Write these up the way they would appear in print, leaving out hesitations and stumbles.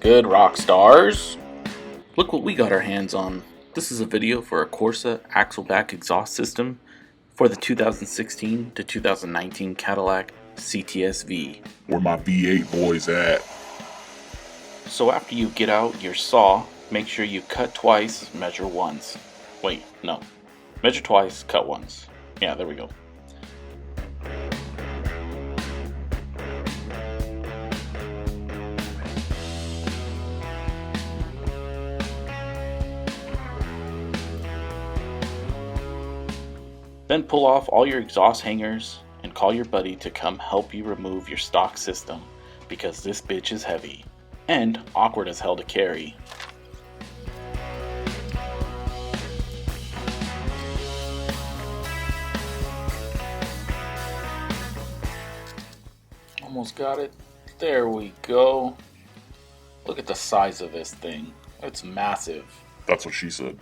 good, Rockstars? Look what we got our hands on. This is a video for a Corsa axle-back exhaust system for the 2016 to 2019 Cadillac CTS-V. Where my V8 boys at? So after you get out your saw, make sure you cut twice, measure once. Wait, no. Measure twice, cut once. Yeah, there we go. Then pull off all your exhaust hangers and call your buddy to come help you remove your stock system, because this bitch is heavy and awkward as hell to carry. Almost got it. There we go. Look at the size of this thing. It's massive. That's what she said.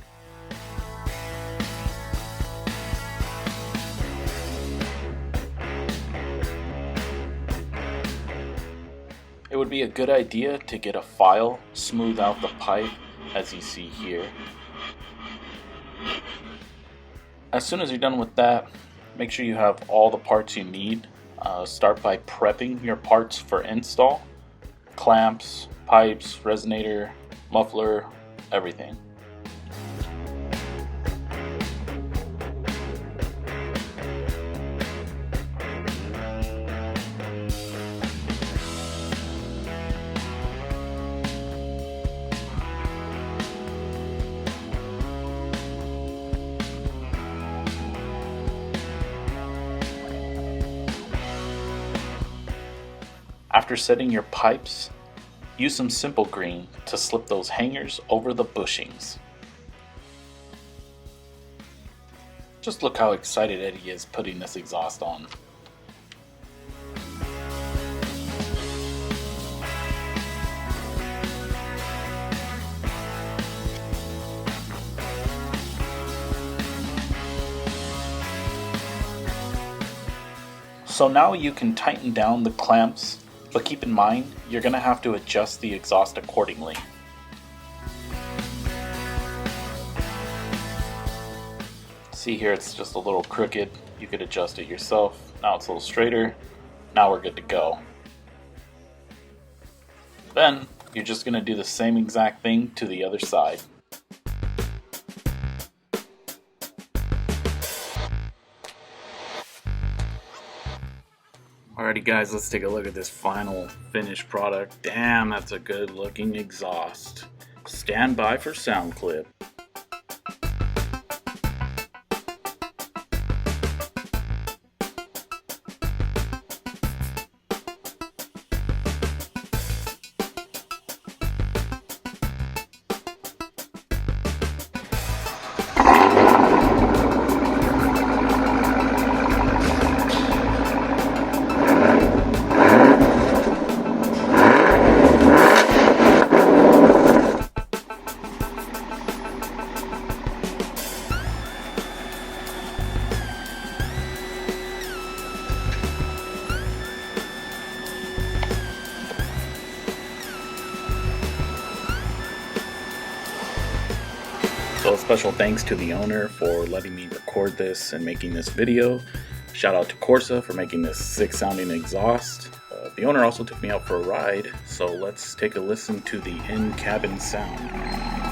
It would be a good idea to get a file, smooth out the pipe, as you see here. As soon as you're done with that, make sure you have all the parts you need. Start by prepping your parts for install. Clamps, pipes, resonator, muffler, everything. After setting your pipes, use some simple green to slip those hangers over the bushings. Just look how excited Eddie is putting this exhaust on. So now you can tighten down the clamps, but keep in mind, you're going to have to adjust the exhaust accordingly. See here, it's just a little crooked. You could adjust it yourself. Now it's a little straighter. Now we're good to go. Then, you're just going to do the same exact thing to the other side. Alrighty guys, let's take a look at this final finished product. Damn, that's a good looking exhaust. Stand by for sound clip. So a special thanks to the owner for letting me record this and making this video. Shout out to Corsa for making this sick sounding exhaust. The owner also took me out for a ride, so let's take a listen to the in-cabin sound.